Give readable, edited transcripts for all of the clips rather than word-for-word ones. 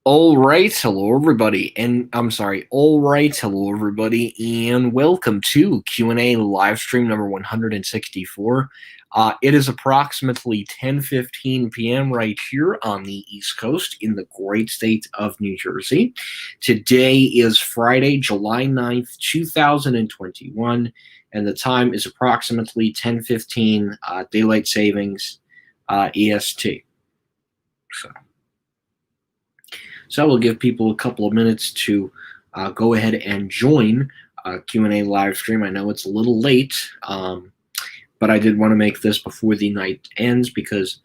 All right, hello everybody, and I'm sorry. All right, hello everybody, and welcome to Q&A live stream number 164. It is approximately 10:15 p.m. right here on the East Coast in the great state of New Jersey. Today is Friday, July 9th, 2021, and the time is approximately 10:15 daylight savings EST. So we'll give people a couple of minutes to go ahead and join Q&A live stream. I know it's a little late, but I did want to make this before the night ends because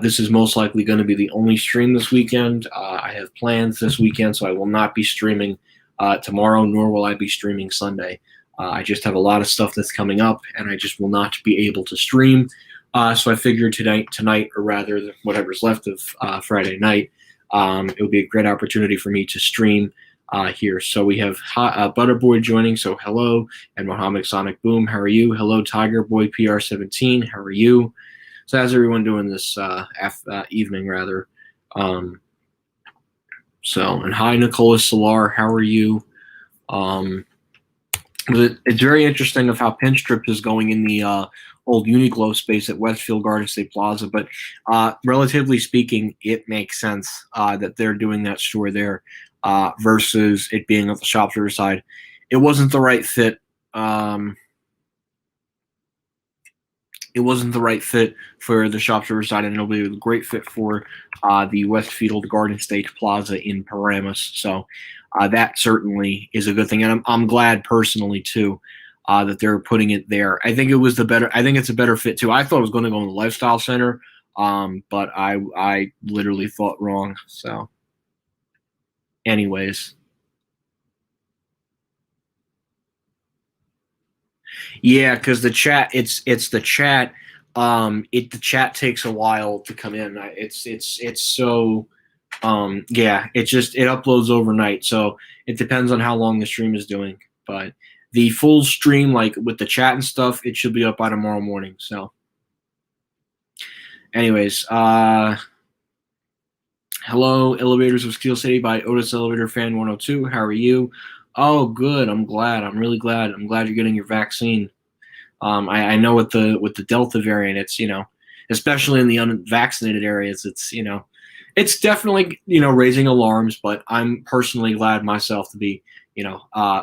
this is most likely going to be the only stream this weekend. I have plans this weekend, so I will not be streaming tomorrow, nor will I be streaming Sunday. I just have a lot of stuff that's coming up, and I just will not be able to stream. So I figured tonight, or rather whatever's left of Friday night, it would be a great opportunity for me to stream here. So we have Butterboy joining, so hello, and Mohammed Sonic Boom, how are you? Hello, Tiger Boy PR17, how are you? So how's everyone doing this evening, rather? And hi, Nicholas Solar, how are you? It's very interesting of how Pinstrip is going in the old Uniqlo space at Westfield Garden State Plaza, but relatively speaking, it makes sense that they're doing that store there versus it being at the Shops Riverside. It wasn't the right fit. It wasn't the right fit for the Shops Riverside, and it'll be a great fit for the Westfield Garden State Plaza in Paramus. So that certainly is a good thing, and I'm glad personally too that they're putting it there. I think it's a better fit too. I thought it was going to go in the Lifestyle Center, but I literally thought wrong. So, anyways, yeah, because the chat, it's the chat. The chat takes a while to come in. It's so. Yeah, it uploads overnight, so it depends on how long the stream is doing. But the full stream, like with the chat and stuff, it should be up by tomorrow morning. So, anyways, hello, Elevators of Steel City by Otis Elevator Fan 102. How are you? Oh, good. I'm glad. I'm really glad. I'm glad you're getting your vaccine. I know with the Delta variant, it's especially in the unvaccinated areas, it's definitely raising alarms. But I'm personally glad myself to be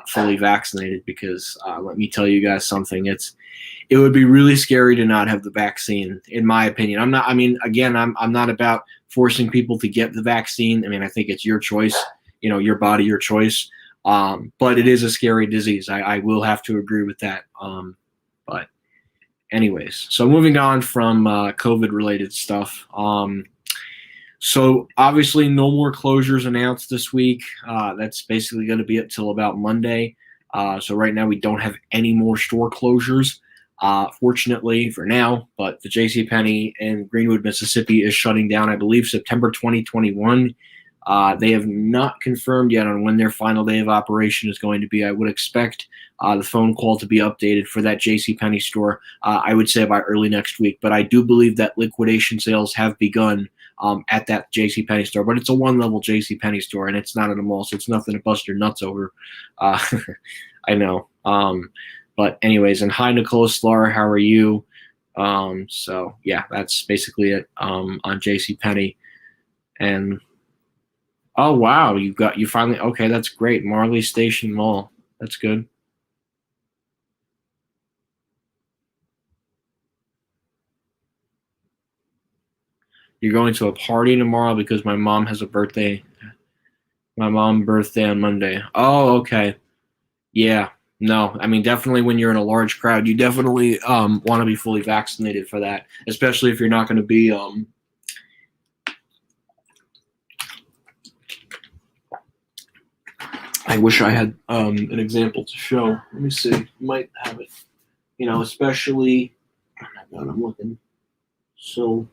fully vaccinated because let me tell you guys something. It would be really scary to not have the vaccine, in my opinion. I'm not about forcing people to get the vaccine. I mean, I think it's your choice, your body, your choice. But it is a scary disease. I will have to agree with that. But anyways, so moving on from COVID-related stuff. So obviously no more closures announced this week. That's basically going to be it till about Monday. So right now we don't have any more store closures, fortunately for now. But the JCPenney in Greenwood, Mississippi is shutting down, I believe, September 2021. They have not confirmed yet on when their final day of operation is going to be. I would expect the phone call to be updated for that JCPenney store, I would say by early next week. But I do believe that liquidation sales have begun at that JCPenney store. But it's a one-level JCPenney store, and it's not at a mall, so it's nothing to bust your nuts over. I know. But anyways, and hi, Nicholas Lar, how are you? So, yeah, that's basically it on JCPenney. And oh wow, you finally okay. That's great. Marley Station Mall. That's good. You're going to a party tomorrow because my mom has a birthday. My mom's birthday on Monday. Oh, okay. Yeah. No, I mean definitely when you're in a large crowd, you definitely want to be fully vaccinated for that, especially if you're not going to be I wish I had an example to show. Let me see. Might have it. Especially. Oh my God, I'm looking. So,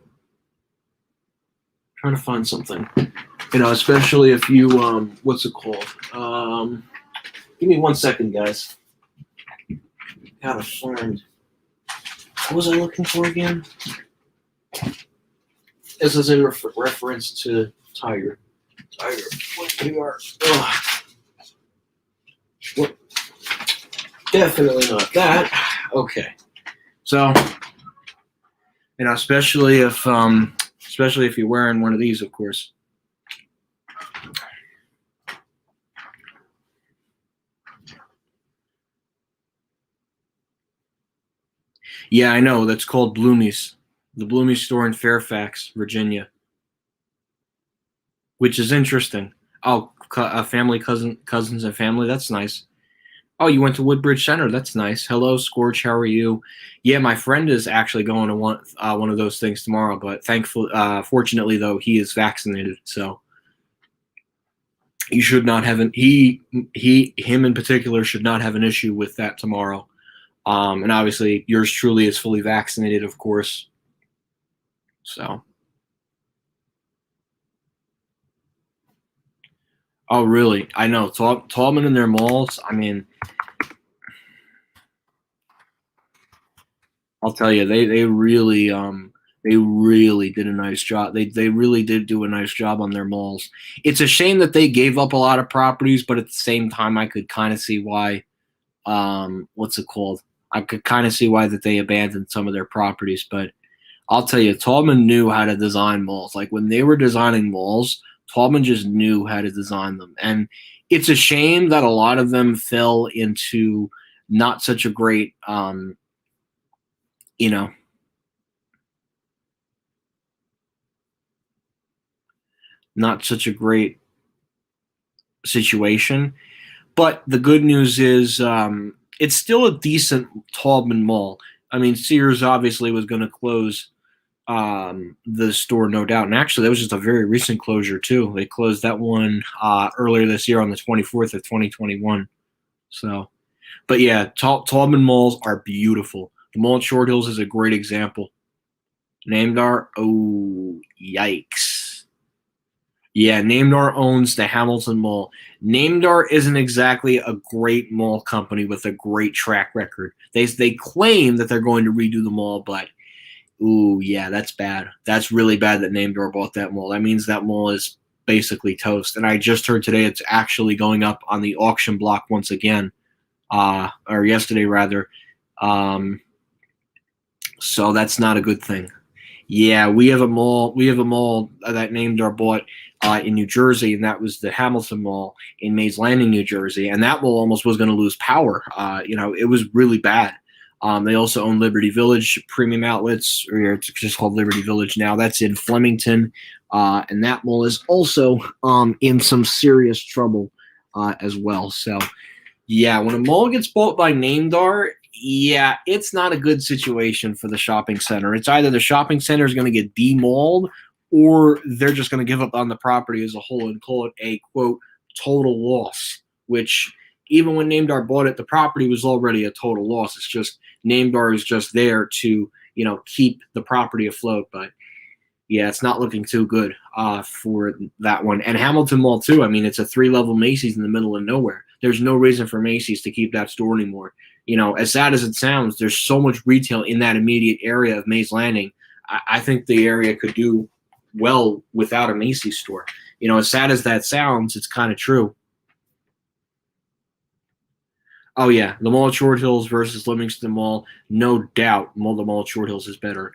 trying to find something. Especially if you what's it called? Give me 1 second, guys. Gotta find. What was I looking for again? This is in reference to Tiger. Tiger. What we are. Oh. Well, definitely not that. Okay. So, especially if you're wearing one of these, of course. Yeah, I know. That's called Bloomie's. The Bloomie's store in Fairfax, Virginia. Which is interesting. Oh, family, cousins and family. That's nice. Oh, you went to Woodbridge Center. That's nice. Hello, Scorch. How are you? Yeah, my friend is actually going to one of those things tomorrow. But fortunately, though, he is vaccinated, so he should not have him in particular should not have an issue with that tomorrow. And obviously, yours truly is fully vaccinated, of course. So. Oh, really? I know. Tallman and their malls, I mean, I'll tell you, they really did a nice job. They really did do a nice job on their malls. It's a shame that they gave up a lot of properties, but at the same time, I could kind of see why. What's it called? I could kind of see why that they abandoned some of their properties. But I'll tell you, Tallman knew how to design malls. Like when they were designing malls, Tallman just knew how to design them, and it's a shame that a lot of them fell into not such a great, you know, not such a great situation. But the good news is it's still a decent Taubman mall. I mean, Sears obviously was going to close the store, no doubt. And actually, that was just a very recent closure, too. They closed that one earlier this year on the 24th of 2021. So, but yeah, Taubman malls are beautiful. The mall at Short Hills is a great example. Namdar, oh, yikes. Yeah, Namdar owns the Hamilton Mall. Namdar isn't exactly a great mall company with a great track record. They claim that they're going to redo the mall, but ooh, yeah, that's bad. That's really bad that Namdar bought that mall. That means that mall is basically toast. And I just heard today it's actually going up on the auction block once again, or yesterday rather. So that's not a good thing. Yeah, we have a mall. We have a mall that Namdar bought in New Jersey, and that was the Hamilton Mall in Mays Landing, New Jersey. And that mall almost was going to lose power. It was really bad. They also own Liberty Village Premium Outlets, or it's just called Liberty Village now. That's in Flemington, and that mall is also in some serious trouble as well. So, yeah, when a mall gets bought by Namdar, yeah, it's not a good situation for the shopping center. It's either the shopping center is going to get demalled, or they're just going to give up on the property as a whole and call it a, quote, total loss, which even when Namdar bought it, the property was already a total loss. It's just Namdar is just there to, keep the property afloat. But yeah, it's not looking too good for that one. And Hamilton Mall too. I mean, it's a 3-level Macy's in the middle of nowhere. There's no reason for Macy's to keep that store anymore. As sad as it sounds, there's so much retail in that immediate area of Mays Landing. I think the area could do well without a Macy's store. As sad as that sounds, it's kind of true. Oh yeah, the Mall at Short Hills versus Livingston Mall, no doubt. The Mall at Short Hills is better.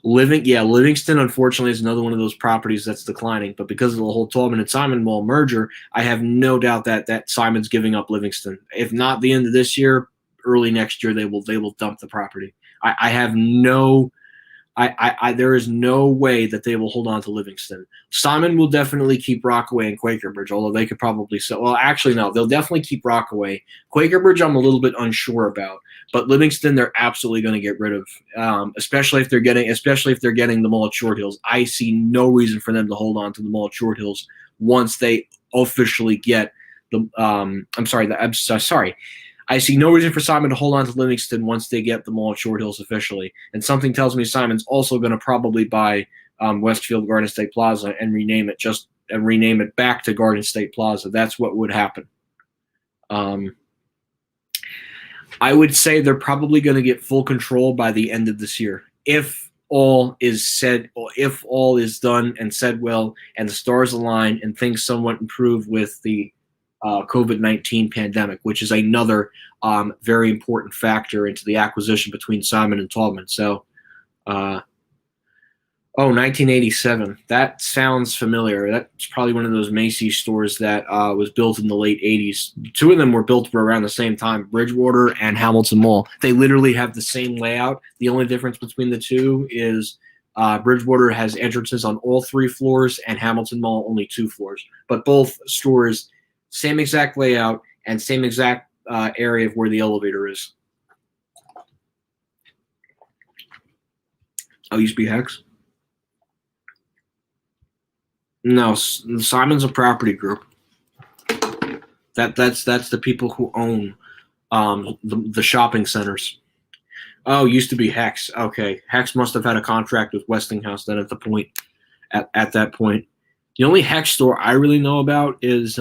Livingston unfortunately is another one of those properties that's declining. But because of the whole Taubman and Simon Mall merger, I have no doubt that Simon's giving up Livingston. If not the end of this year, early next year, they will dump the property. There is no way that they will hold on to Livingston. Simon will definitely keep Rockaway and Quaker Bridge, although they could probably sell. Well, actually, no, they'll definitely keep Rockaway. Quaker Bridge, I'm a little bit unsure about, but Livingston, they're absolutely going to get rid of, especially if they're getting the Mall at Short Hills. I see no reason for them to hold on to the Mall at Short Hills once they officially get the. I see no reason for Simon to hold on to Livingston once they get the Mall at Short Hills officially. And something tells me Simon's also going to probably buy Westfield Garden State Plaza and rename it back to Garden State Plaza. That's what would happen. I would say they're probably going to get full control by the end of this year. If all is said, or if all is done and said well, and the stars align and things somewhat improve with the COVID-19 pandemic, which is another very important factor into the acquisition between Simon and Taubman. So, uh, 1987. That sounds familiar. That's probably one of those Macy's stores that was built in the late 80s. Two of them were built around the same time, Bridgewater and Hamilton Mall. They literally have the same layout. The only difference between the two is Bridgewater has entrances on all 3 floors and Hamilton Mall only 2 floors. But both stores, same exact layout and same exact area of where the elevator is. Oh, used to be Hex? No, Simon's a property group. That's the people who own the shopping centers. Oh, used to be Hex. Okay, Hex must have had a contract with Westinghouse then at that point. The only Hex store I really know about is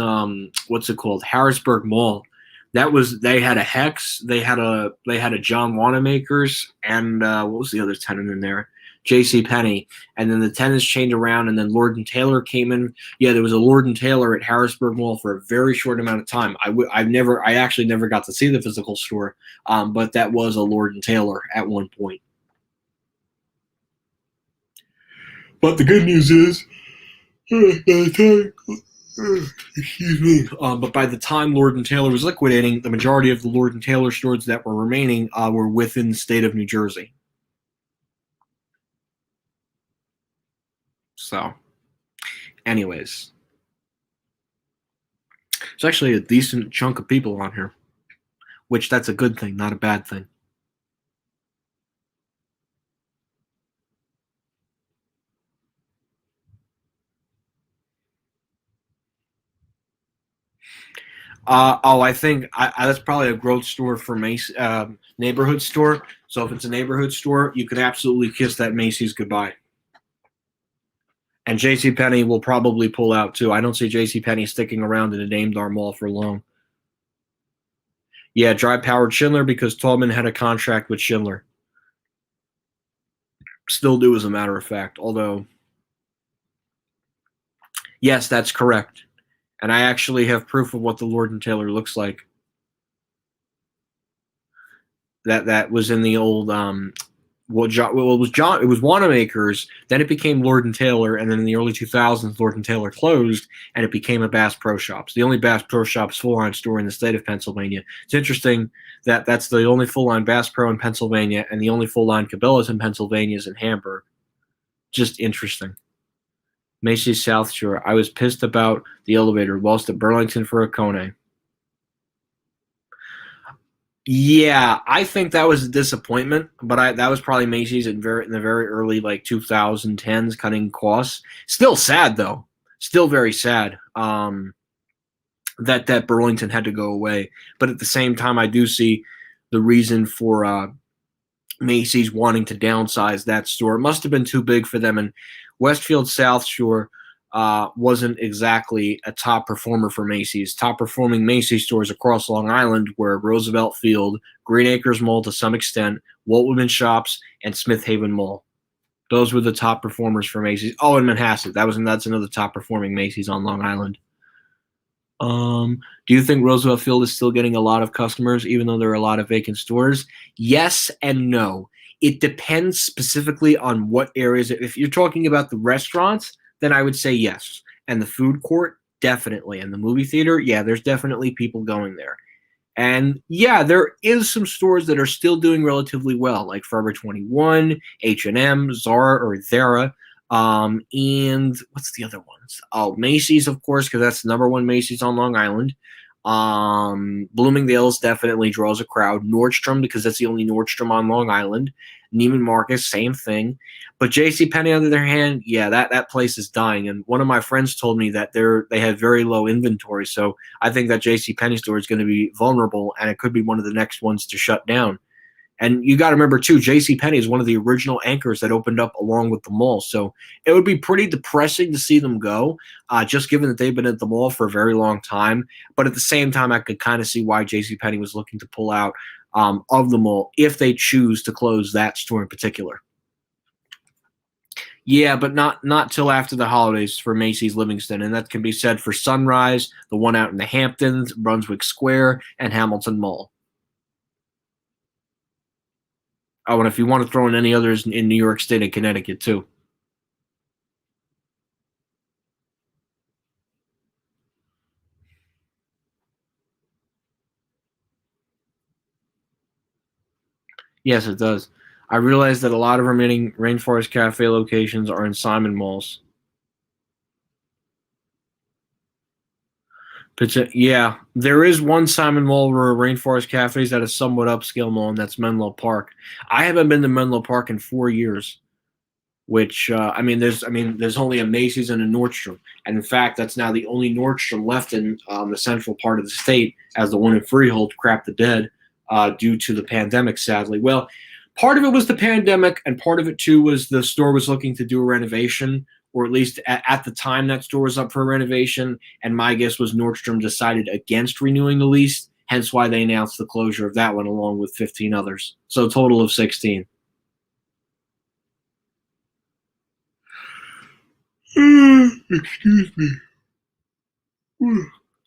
what's it called? Harrisburg Mall. They had a Hex, they had a John Wanamaker's, and what was the other tenant in there? J.C. Penney, and then the tenants changed around, and then Lord and Taylor came in. Yeah, there was a Lord and Taylor at Harrisburg Mall for a very short amount of time. I actually never got to see the physical store, but that was a Lord and Taylor at one point. But the good news is, excuse me. But by the time Lord and Taylor was liquidating, the majority of the Lord and Taylor stores that were remaining were within the state of New Jersey. So, anyways, it's actually a decent chunk of people on here, which that's a good thing, not a bad thing. I think that's probably a growth store for Macy's, neighborhood store. So if it's a neighborhood store, you can absolutely kiss that Macy's goodbye. And JCPenney will probably pull out too. I don't see JCPenney sticking around in a Namedar Mall for long. Yeah, dry powered Schindler because Taubman had a contract with Schindler. Still do, as a matter of fact. Although, yes, that's correct. And I actually have proof of what the Lord and Taylor looks like. That was in the old it was Wanamaker's, then it became Lord and Taylor, and then in the early 2000s, Lord and Taylor closed, and it became a Bass Pro Shops. The only Bass Pro Shops full-line store in the state of Pennsylvania. It's interesting that that's the only full-line Bass Pro in Pennsylvania, and the only full-line Cabela's in Pennsylvania is in Hamburg. Just interesting. Macy's South Shore. I was pissed about the elevator. Lost at Burlington for a Kone. Yeah, I think that was a disappointment, but that was probably Macy's in the very early 2010s cutting costs. Still sad though, still very sad that Burlington had to go away. But at the same time, I do see the reason for Macy's wanting to downsize that store. It must have been too big for them, and Westfield South Shore wasn't exactly a top performer for Macy's. Top performing Macy's stores across Long Island were Roosevelt Field, Green Acres Mall to some extent, Walt Whitman Shops, and Smith Haven Mall. Those were the top performers for Macy's. Oh, and Manhasset. That's another top performing Macy's on Long Island. Do you think Roosevelt Field is still getting a lot of customers, even though there are a lot of vacant stores? Yes and no. It depends specifically on what areas. If you're talking about the restaurants, then I would say yes. And the food court, definitely. And the movie theater, yeah, there's definitely people going there. And yeah, there is some stores that are still doing relatively well, like Forever 21, H&M, Zara or Zara, and what's the other ones? Oh, Macy's, of course, because that's the number one Macy's on Long Island. Bloomingdale's definitely draws a crowd. Nordstrom, because that's the only Nordstrom on Long Island. Neiman Marcus, same thing. But JCPenney, on the other hand, yeah, that place is dying. And one of my friends told me that they have very low inventory. So I think that JCPenney store is going to be vulnerable, and it could be one of the next ones to shut down. And you got to remember, too, JCPenney is one of the original anchors that opened up along with the mall. So it would be pretty depressing to see them go, just given that they've been at the mall for a very long time. But at the same time, I could kind of see why JCPenney was looking to pull out of the mall if they choose to close that store in particular. Yeah, but not till after the holidays for Macy's Livingston, and that can be said for Sunrise, the one out in the Hamptons, Brunswick Square, and Hamilton Mall. Oh, and if you want to throw in any others in New York State and Connecticut too. Yes, it does. I realize that a lot of remaining Rainforest Cafe locations are in Simon malls. Yeah, there is one Simon Mall where Rainforest Cafes that is somewhat upscale mall, and that's Menlo Park. I haven't been to Menlo Park in 4 years. Which there's only a Macy's and a Nordstrom, and in fact, that's now the only Nordstrom left in the central part of the state, as the one in Freehold crapped the dead due to the pandemic. Sadly, well, part of it was the pandemic, and part of it too was the store was looking to do a renovation, or at least at the time that store was up for a renovation. And my guess was Nordstrom decided against renewing the lease, hence why they announced the closure of that one along with 15 others. So a total of 16. Excuse me.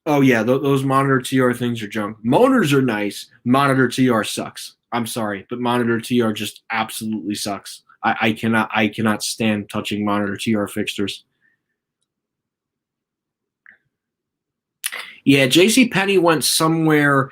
Oh yeah, those monitor TR things are junk. Monitors are nice. Monitor TR sucks. I'm sorry, but monitor TR just absolutely sucks. I cannot stand touching monitor TR fixtures. Yeah, JC Penney went somewhere.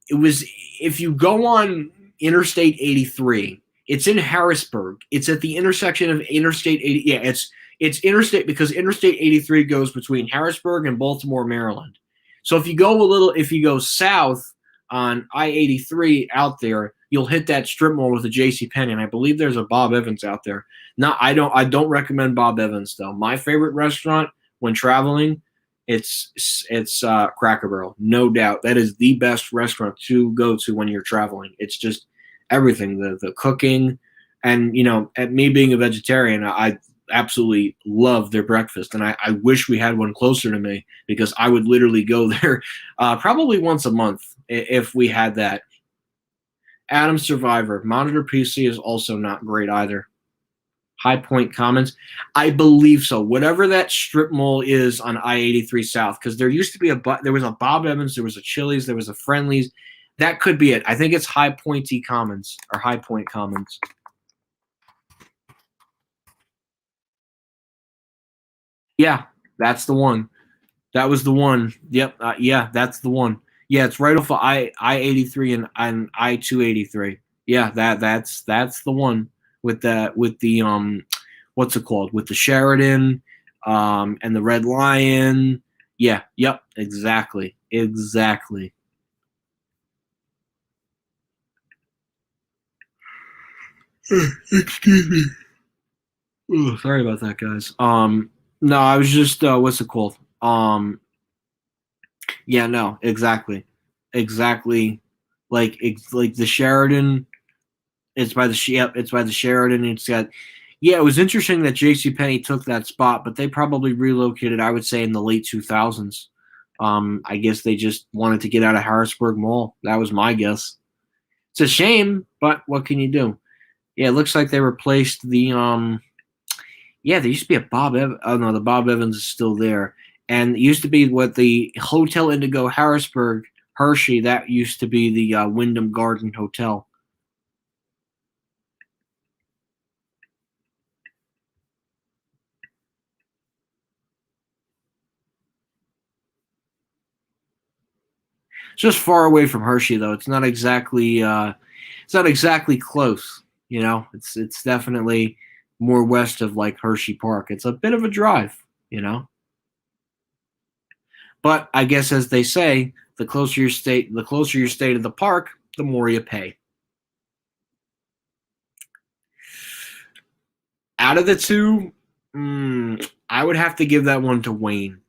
It was, if you go on Interstate 83, it's in Harrisburg. It's at the intersection of Interstate 80. Yeah, it's interstate because Interstate 83 goes between Harrisburg and Baltimore, Maryland. So if you go south on I-83 out there, you'll hit that strip mall with a J.C. Penney, and I believe there's a Bob Evans out there. Not I don't recommend Bob Evans though. My favorite restaurant when traveling, it's Cracker Barrel, no doubt. That is the best restaurant to go to when you're traveling. It's just everything, the cooking, and at me being a vegetarian, I absolutely love their breakfast, and I wish we had one closer to me because I would literally go there probably once a month if we had that. Adam Survivor Monitor PC is also not great either. High Point Commons, I believe so. Whatever that strip mall is on I-83 South, because there used to be there was a Bob Evans, there was a Chili's, there was a Friendly's. That could be it. I think it's High Pointy Commons or High Point Commons. Yeah, that's the one. That was the one. Yep. Yeah, that's the one. Yeah, it's right off of I-83 and I-283. Yeah, that's the one with the what's it called, with the Sheridan and the Red Lion. Yeah. Yep. Exactly. Excuse me. Ooh, sorry about that, guys. No, I was just what's it called? Yeah, no, exactly. Like the Sheridan. It's by the Sheridan. It's got. Yeah, it was interesting that J.C. Penney took that spot, but they probably relocated, I would say, in the late 2000s. I guess they just wanted to get out of Harrisburg Mall. That was my guess. It's a shame, but what can you do? Yeah, it looks like they replaced the Yeah, there used to be a Oh no, the Bob Evans is still there, and it used to be what the Hotel Indigo Harrisburg Hershey. That used to be the Wyndham Garden Hotel. It's just far away from Hershey, though. It's not exactly. It's not exactly close. It's definitely more west of like Hershey Park. It's a bit of a drive. You know, but I guess as they say, the closer you stay to the park, the more you pay. Out of the two, I would have to give that one to Wayne.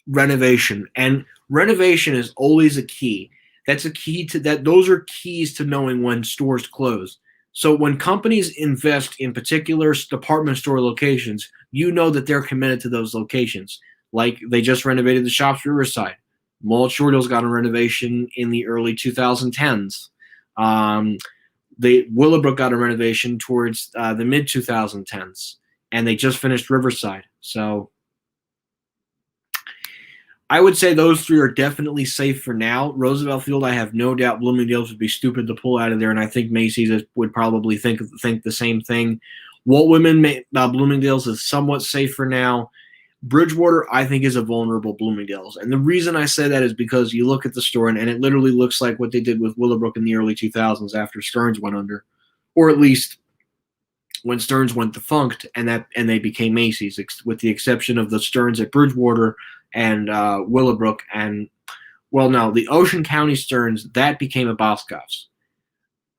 Renovation, and renovation is always a key. That's a key to that. Those are keys to knowing when stores close. So when companies invest in particular department store locations, you know that they're committed to those locations. Like they just renovated the Shops Riverside. Mall at Short got a renovation in the early 2010s. The Willowbrook got a renovation towards the mid 2010s. and they just finished Riverside. So I would say those three are definitely safe for now. Roosevelt Field, I have no doubt Bloomingdale's would be stupid to pull out of there, and I think Macy's would probably think the same thing. Walt Whitman, Bloomingdale's is somewhat safe for now. Bridgewater, I think, is a vulnerable Bloomingdale's. And the reason I say that is because you look at the store, and it literally looks like what they did with Willowbrook in the early 2000s after Stearns went under, or at least when Stearns went defunct, and they became Macy's, with the exception of the Stearns at Bridgewater and Willowbrook. And, well, no, the Ocean County Stearns, that became a Boscov's.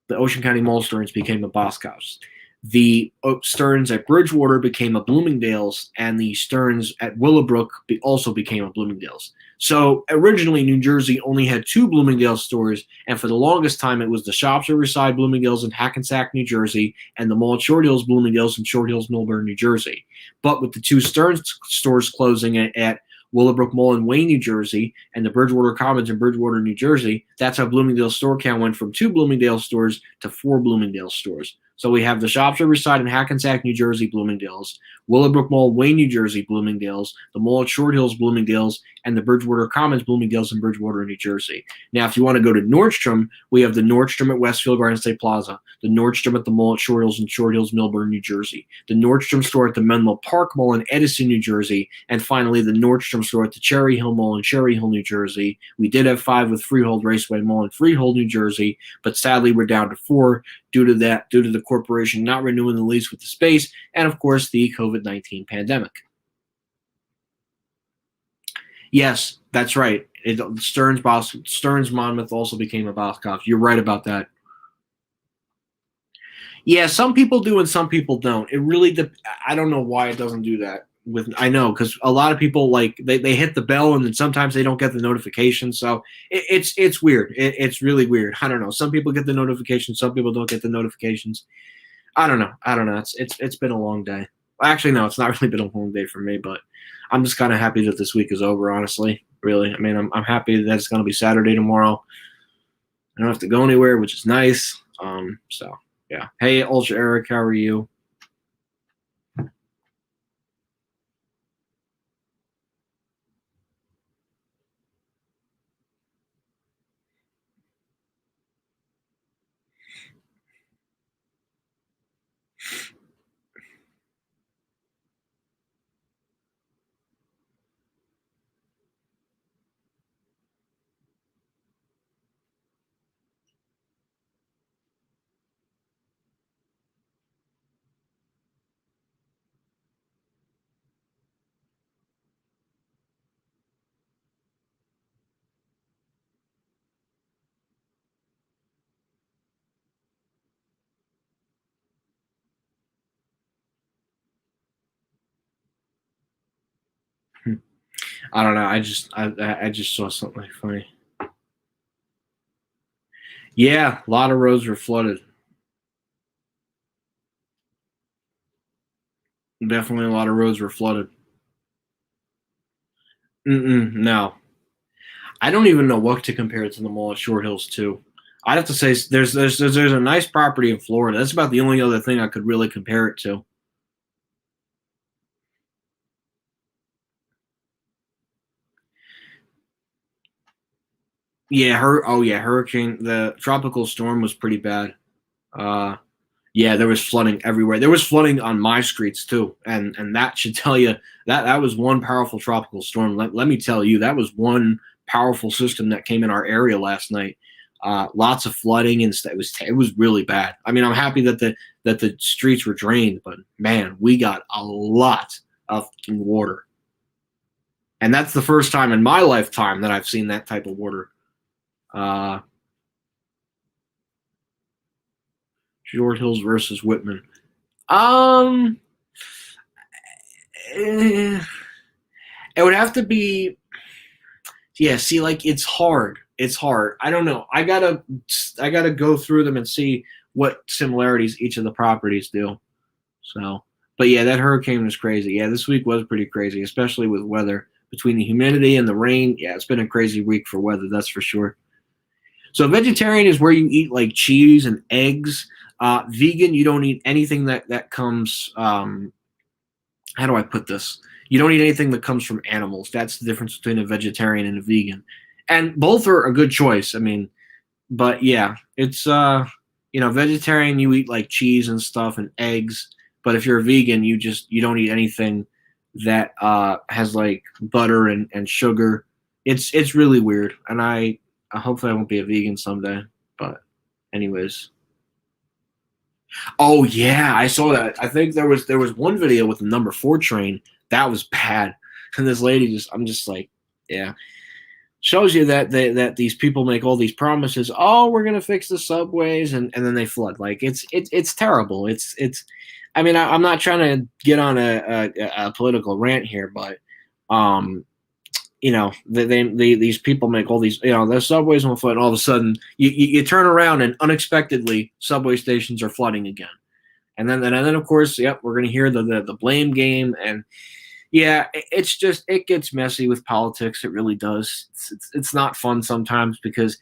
The Ocean County Mall Stearns became a Boscov's. The Stearns at Bridgewater became a Bloomingdale's, and the Stearns at Willowbrook also became a Bloomingdale's. So originally, New Jersey only had 2 Bloomingdale's stores, and for the longest time, it was the Shops Riverside Bloomingdale's in Hackensack, New Jersey, and the Mall at Short Hills Bloomingdale's in Short Hills, Millburn, New Jersey. But with the 2 Stearns stores closing at Willowbrook Mall in Wayne, New Jersey, and the Bridgewater Commons in Bridgewater, New Jersey, that's how Bloomingdale's store count went from 2 Bloomingdale's stores to 4 Bloomingdale's stores. So we have the Shops Riverside in Hackensack, New Jersey, Bloomingdale's, Willowbrook Mall, Wayne, New Jersey, Bloomingdale's, the Mall at Short Hills, Bloomingdale's, and the Bridgewater Commons, Bloomingdale's in Bridgewater, New Jersey. Now, if you want to go to Nordstrom, we have the Nordstrom at Westfield Garden State Plaza, the Nordstrom at the Mall at Short Hills in Short Hills, Millburn, New Jersey, the Nordstrom store at the Menlo Park Mall in Edison, New Jersey, and finally the Nordstrom store at the Cherry Hill Mall in Cherry Hill, New Jersey. We did have 5 with Freehold Raceway Mall in Freehold, New Jersey, but sadly we're down to 4 due to the corporation not renewing the lease with the space, and of course the COVID-19 pandemic. Yes, that's right. Stearns Monmouth also became a Boscov's. You're right about that. Yeah, some people do and some people don't. It really I don't know why it doesn't do that. I know, because a lot of people, like, they hit the bell and then sometimes they don't get the notification. So it's weird. It's really weird. I don't know. Some people get the notifications, some people don't get the notifications. I don't know. It's been a long day. Actually, no, it's not really been a long day for me, but I'm just kind of happy that this week is over, honestly. Really. I mean, I'm happy that it's going to be Saturday tomorrow. I don't have to go anywhere, which is nice. So yeah. Hey, Ultra Eric, how are you? I don't know. I just saw something funny. Yeah, a lot of roads were flooded. Definitely a lot of roads were flooded. No. I don't even know what to compare it to the Mall at Short Hills too. I'd have to say there's a nice property in Florida. That's about the only other thing I could really compare it to. Yeah, hurricane. The tropical storm was pretty bad. Uh, yeah, there was flooding everywhere. There was flooding on my streets too, and that should tell you that was one powerful tropical storm. Let me tell you, that was one powerful system that came in our area last night. Lots of flooding and it was really bad. I mean, I'm happy that the streets were drained, but man, we got a lot of water, and that's the first time in my lifetime that I've seen that type of water. Uh, Short Hills versus Whitman. Um, eh, it would have to be. Yeah, see, like, it's hard. It's hard. I don't know. I gotta go through them and see what similarities each of the properties do. So, but yeah, that hurricane was crazy. Yeah, this week was pretty crazy, especially with weather. Between the humidity and the rain, yeah, it's been a crazy week for weather, that's for sure. So vegetarian is where you eat like cheese and eggs. Vegan, you don't eat anything that comes. how do I put this? You don't eat anything that comes from animals. That's the difference between a vegetarian and a vegan. And both are a good choice. I mean, but yeah, it's vegetarian, you eat like cheese and stuff and eggs, but if you're a vegan, you don't eat anything that has like butter and sugar. It's really weird. And I hopefully I won't be a vegan someday. But anyways. Oh yeah, I saw that. I think there was one video with the number 4 train that was bad. And this lady I'm just like, yeah. Shows you that that these people make all these promises. Oh, we're gonna fix the subways, and then they flood. Like it's terrible. It's. I mean, I'm not trying to get on a political rant here, but um, these people make all these, the subways will flood, and all of a sudden you turn around and unexpectedly subway stations are flooding again, and then of course, yep, we're gonna hear the blame game. And yeah, it's just it gets messy with politics. It really does. It's not fun sometimes because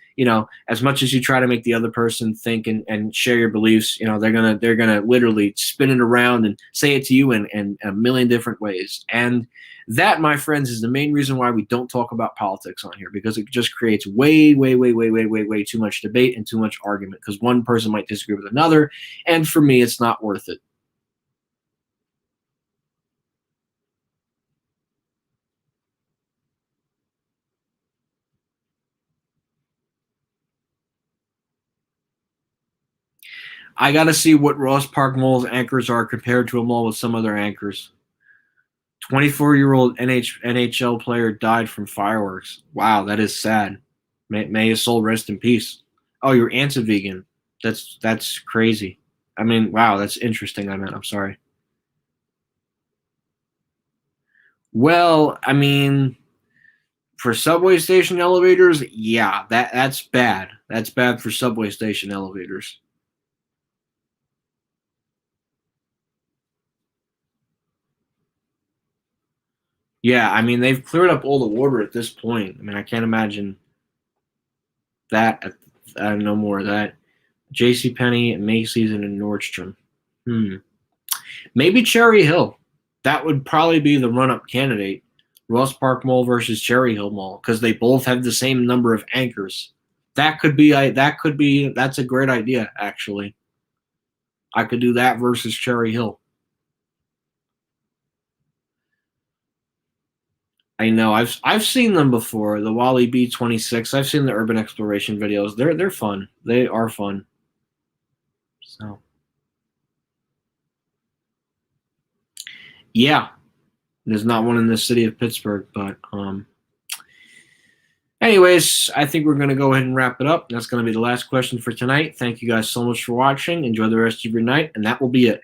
as much as you try to make the other person think and share your beliefs, they're gonna literally spin it around and say it to you in a million different ways. And that, my friends, is the main reason why we don't talk about politics on here, because it just creates way, way, way, way, way, way, way too much debate and too much argument because one person might disagree with another, and for me, it's not worth it. I got to see what Ross Park Mall's anchors are compared to a mall with some other anchors. 24-year-old NHL player died from fireworks. Wow, that is sad. May his soul rest in peace. Oh, your aunt's a vegan. That's crazy. I mean, wow, that's interesting. I'm sorry. Well, I mean, for subway station elevators, yeah, that's bad. That's bad for subway station elevators. Yeah, I mean, they've cleared up all the water at this point. I mean, I can't imagine that. No more of that. J.C. Penney, Macy's, and Nordstrom. Hmm. Maybe Cherry Hill. That would probably be the run-up candidate. Ross Park Mall versus Cherry Hill Mall, because they both have the same number of anchors. That's a great idea, actually. I could do that versus Cherry Hill. I know. I've seen them before. The Wally B26. I've seen the urban exploration videos. They're fun. They are fun. So yeah, there's not one in the city of Pittsburgh, but anyways, I think we're gonna go ahead and wrap it up. That's gonna be the last question for tonight. Thank you guys so much for watching. Enjoy the rest of your night, and that will be it.